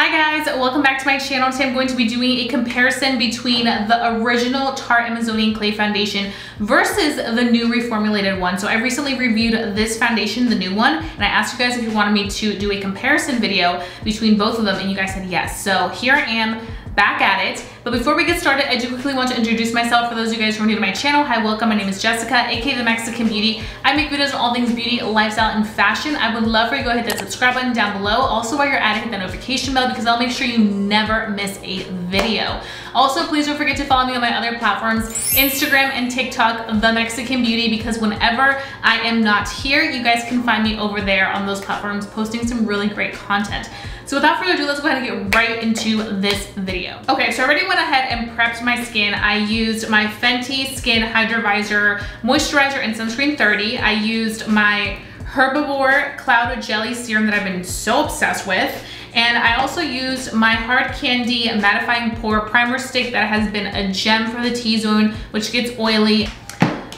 Hi guys, welcome back to my channel. Today I'm going to be doing a comparison between the original Tarte Amazonian Clay Foundation versus the new reformulated one. So I recently reviewed this foundation, the new one, and I asked you guys if you wanted me to do a comparison video between both of them, and you guys said yes. So here I am, back at it. But before we get started, I do quickly want to introduce myself for those of you guys who are new to my channel. Hi, welcome. My name is Jessica, aka the Mexican Beauty. I make videos on all things beauty, lifestyle, and fashion. I would love for you to go hit that subscribe button down below. Also, while you're at it, hit that notification bell because I'll make sure you never miss a video. Also, please don't forget to follow me on my other platforms, Instagram and TikTok, the Mexican Beauty, because whenever I am not here, you guys can find me over there on those platforms posting some really great content. So without further ado, let's go ahead and get right into this video. Okay, so I already went ahead and prepped my skin. I used my FENTY Skin Hydrovisor Moisturizer and Sunscreen 30. I used my Herbivore Cloud Jelly Serum that I've been so obsessed with. And I also used my Hard Candy Mattifying Pore Primer Stick that has been a gem for the T-zone, which gets oily.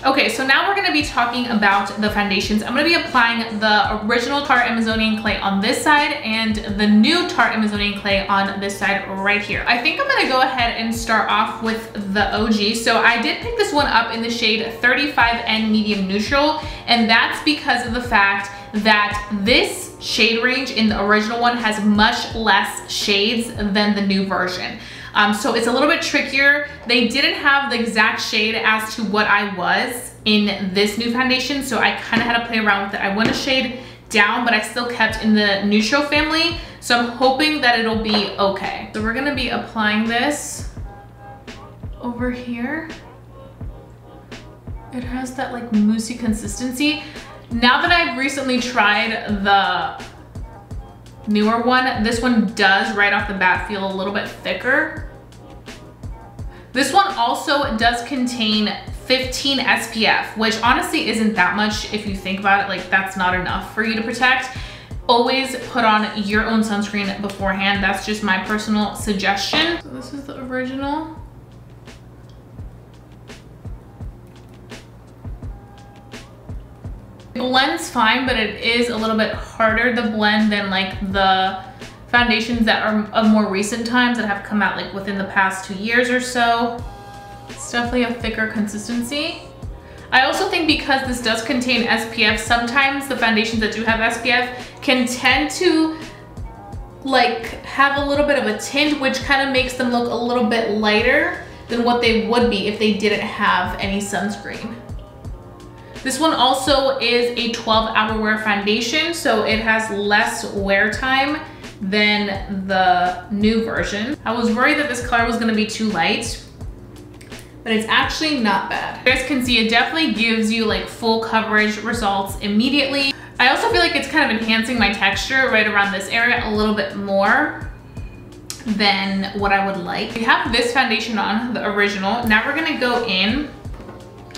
Okay, so now we're gonna be talking about the foundations. I'm gonna be applying the original Tarte Amazonian Clay on this side and the new Tarte Amazonian Clay on this side right here. I think I'm gonna go ahead and start off with the OG. So I did pick this one up in the shade 35N Medium Neutral, and that's because of the fact that this shade range in the original one has much less shades than the new version. So it's a little bit trickier. They didn't have the exact shade as to what I was in this new foundation, so I kind of had to play around with it. I went a shade down, but I still kept in the neutral family, so I'm hoping that it'll be okay. So we're gonna be applying this over here. It has that like moussey consistency. Now that I've recently tried the newer one, this one does right off the bat feel a little bit thicker. This one also does contain 15 SPF, which honestly isn't that much if you think about it. Like, that's not enough for you to protect. Always put on your own sunscreen beforehand. That's just my personal suggestion. So this is the original. It blends fine, but it is a little bit harder to blend than like the foundations that are of more recent times that have come out like within the past 2 years or so. It's definitely a thicker consistency. I also think because this does contain SPF, sometimes the foundations that do have SPF can tend to like have a little bit of a tint, which kind of makes them look a little bit lighter than what they would be if they didn't have any sunscreen. This one also is a 12-hour wear foundation, so it has less wear time than the new version. I was worried that this color was gonna be too light, but it's actually not bad. You guys can see it definitely gives you like full coverage results immediately. I also feel like it's kind of enhancing my texture right around this area a little bit more than what I would like. We have this foundation on, the original. Now we're gonna go in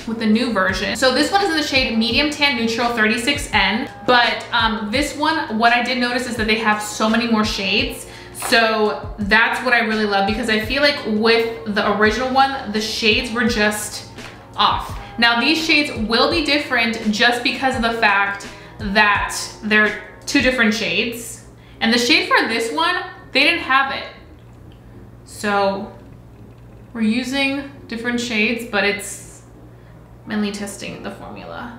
with the new version. So this one is in the shade Medium Tan Neutral 36N, but this one, what I did notice is that they have so many more shades. So that's what I really love, because I feel like with the original one, the shades were just off. Now these shades will be different just because of the fact that they're two different shades. And the shade for this one, they didn't have it. So we're using different shades, but it's mainly testing the formula.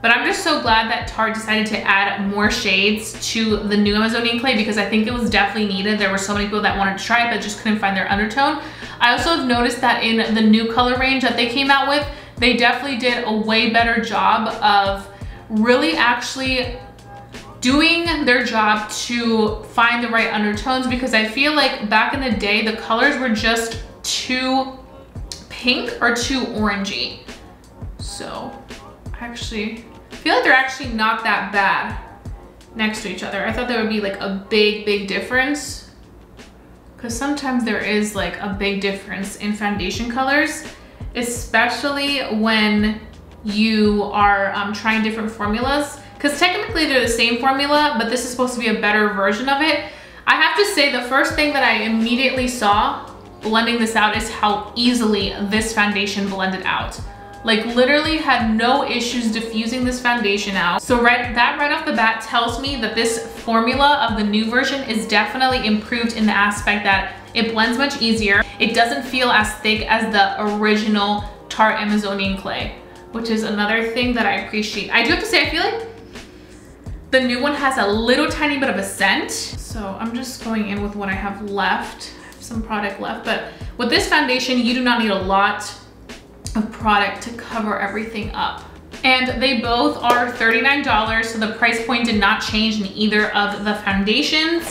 But I'm just so glad that Tarte decided to add more shades to the new Amazonian Clay, because I think it was definitely needed. There were so many people that wanted to try it but just couldn't find their undertone. I also have noticed that in the new color range that they came out with, they definitely did a way better job of really actually doing their job to find the right undertones, because I feel like back in the day, the colors were just too pink or too orangey. So actually, I feel like they're actually not that bad next to each other. I thought there would be like a big difference, because sometimes there is like a big difference in foundation colors, especially when you are trying different formulas, because technically they're the same formula, but this is supposed to be a better version of it. I have to say, the first thing that I immediately saw blending this out is how easily this foundation blended out. Like literally had no issues diffusing this foundation out. So right off the bat tells me that this formula of the new version is definitely improved in the aspect that it blends much easier. It doesn't feel as thick as the original Tarte Amazonian clay, which is another thing that I appreciate. I do have to say, I feel like the new one has a little tiny bit of a scent. So I'm just going in with what I have left. I have some product left, but with this foundation, you do not need a lot of product to cover everything up. And they both are $39, so the price point did not change in either of the foundations.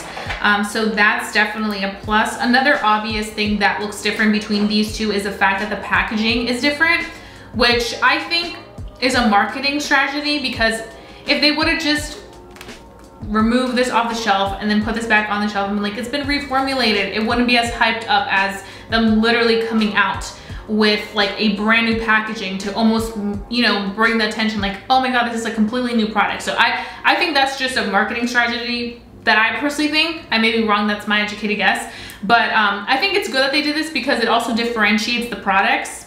So that's definitely a plus. Another obvious thing that looks different between these two is the fact that the packaging is different, which I think is a marketing strategy, because if they would have just removed this off the shelf and then put this back on the shelf and like, it's been reformulated, it wouldn't be as hyped up as them literally coming out with like a brand new packaging to almost, you know, bring the attention like, oh my God, this is a completely new product. So I think that's just a marketing strategy that I personally think. I may be wrong, that's my educated guess. But I think it's good that they did this because it also differentiates the products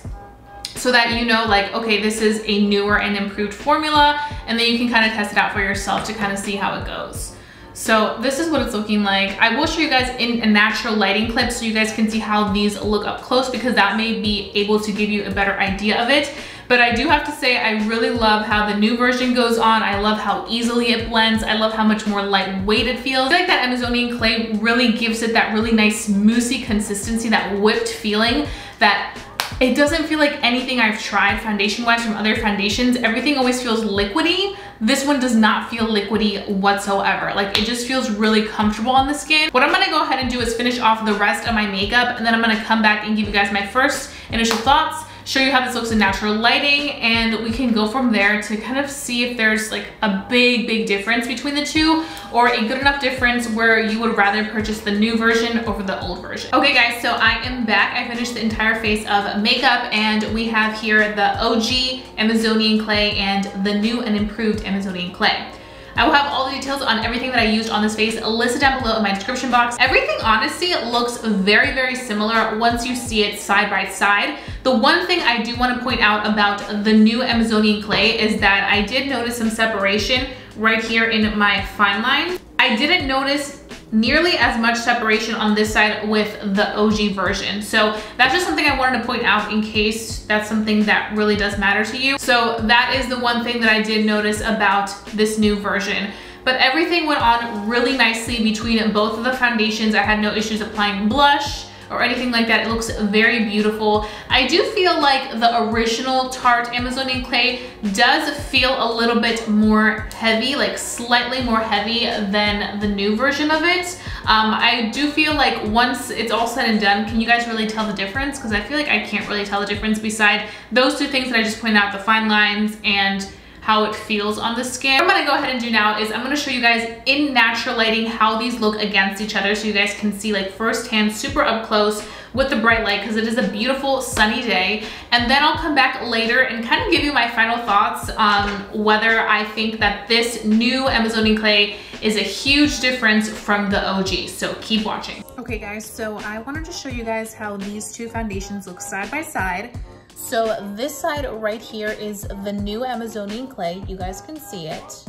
so that you know like, okay, this is a newer and improved formula, and then you can kind of test it out for yourself to kind of see how it goes. So this is what it's looking like. I will show you guys in a natural lighting clip so you guys can see how these look up close, because that may be able to give you a better idea of it. But I do have to say, I really love how the new version goes on. I love how easily it blends. I love how much more lightweight it feels. I feel like that Amazonian clay really gives it that really nice moussey consistency, that whipped feeling that it doesn't feel like anything I've tried foundation-wise from other foundations. Everything always feels liquidy. This one does not feel liquidy whatsoever. Like it just feels really comfortable on the skin. What I'm gonna go ahead and do is finish off the rest of my makeup, and then I'm gonna come back and give you guys my first initial thoughts, show you how this looks in natural lighting, and we can go from there to kind of see if there's like a big difference between the two, or a good enough difference where you would rather purchase the new version over the old version. Okay guys, so I am back. I finished the entire face of makeup, and we have here the OG Amazonian clay and the new and improved Amazonian clay. I will have all the details on everything that I used on this face listed down below in my description box. Everything honestly looks very similar once you see it side by side. The one thing I do want to point out about the new Amazonian clay is that I did notice some separation right here in my fine line. I didn't notice nearly as much separation on this side with the OG version. So that's just something I wanted to point out in case that's something that really does matter to you. So that is the one thing that I did notice about this new version. But everything went on really nicely between both of the foundations. I had no issues applying blush or anything like that. It looks very beautiful. I do feel like the original Tarte Amazonian clay does feel a little bit more heavy, like slightly more heavy than the new version of it. I do feel like once it's all said and done, can you guys really tell the difference? Because I feel like I can't really tell the difference beside those two things that I just pointed out, the fine lines and how it feels on the skin. What I'm gonna go ahead and do now is I'm gonna show you guys in natural lighting how these look against each other, so you guys can see like firsthand, super up close with the bright light, because it is a beautiful sunny day. And then I'll come back later and kind of give you my final thoughts on whether I think that this new Amazonian clay is a huge difference from the OG. So keep watching. Okay guys, so I wanted to show you guys how these two foundations look side by side. So this side right here is the new Amazonian clay. You guys can see it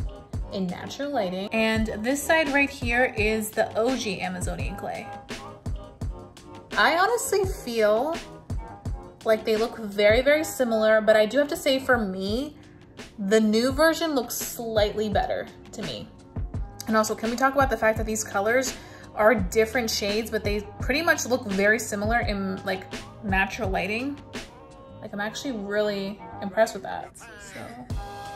in natural lighting. And this side right here is the OG Amazonian clay. I honestly feel like they look very similar, but I do have to say for me, the new version looks slightly better to me. And also, can we talk about the fact that these colors are different shades, but they pretty much look very similar in like natural lighting? Like I'm actually really impressed with that. So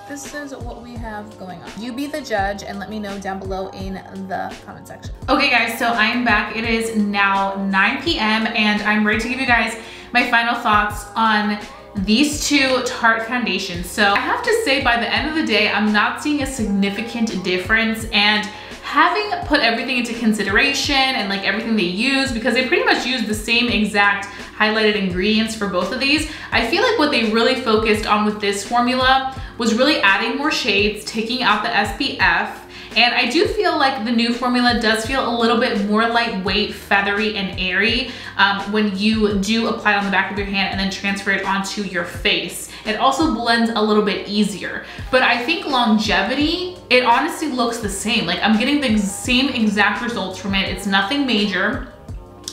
this is what we have going on. You be the judge and let me know down below in the comment section. Okay guys, so I am back. It is now 9 p.m. and I'm ready to give you guys my final thoughts on these two Tarte foundations. So I have to say, by the end of the day, I'm not seeing a significant difference, and having put everything into consideration and like everything they use, because they pretty much use the same exact highlighted ingredients for both of these, I feel like what they really focused on with this formula was really adding more shades, taking out the SPF, And I do feel like the new formula does feel a little bit more lightweight, feathery, and airy when you do apply it on the back of your hand and then transfer it onto your face. It also blends a little bit easier. But I think longevity, it honestly looks the same. Like I'm getting the same exact results from it. It's nothing major.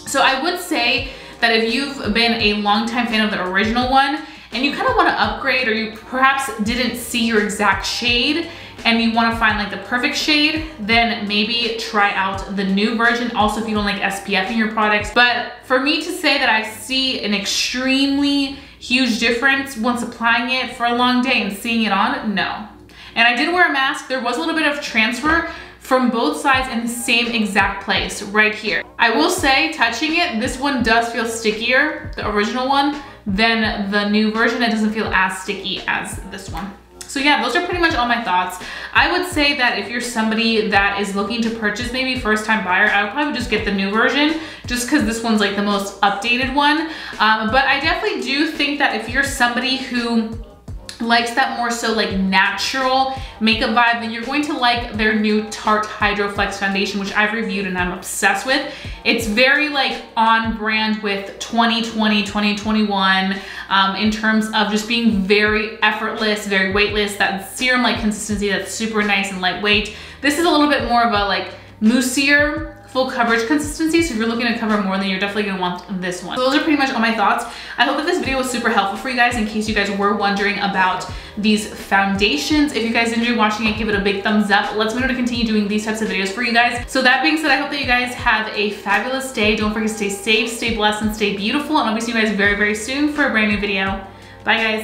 So I would say that if you've been a longtime fan of the original one and you kind of want to upgrade, or you perhaps didn't see your exact shade and you want to find like the perfect shade, then maybe try out the new version. Also, if you don't like SPF in your products. But for me to say that I see an extremely huge difference once applying it for a long day and seeing it on, no. And I did wear a mask. There was a little bit of transfer from both sides in the same exact place right here. I will say, touching it, this one does feel stickier, the original one, than the new version. It doesn't feel as sticky as this one. So yeah, those are pretty much all my thoughts. I would say that if you're somebody that is looking to purchase, maybe first time buyer, I would probably just get the new version just because this one's like the most updated one. But I definitely do think that if you're somebody who likes that more so like natural makeup vibe, then you're going to like their new Tarte Hydroflex foundation, which I've reviewed and I'm obsessed with. It's very like on brand with 2020, 2021 in terms of just being very effortless, very weightless, that serum-like consistency that's super nice and lightweight. This is a little bit more of a like moussier, full coverage consistency. So if you're looking to cover more, then you're definitely gonna want this one. So those are pretty much all my thoughts. I hope that this video was super helpful for you guys in case you guys were wondering about these foundations. If you guys enjoyed watching it, give it a big thumbs up. Let's me know to continue doing these types of videos for you guys. So that being said, I hope that you guys have a fabulous day. Don't forget to stay safe, stay blessed, and stay beautiful. And I'll be seeing you guys very, very soon for a brand new video. Bye guys.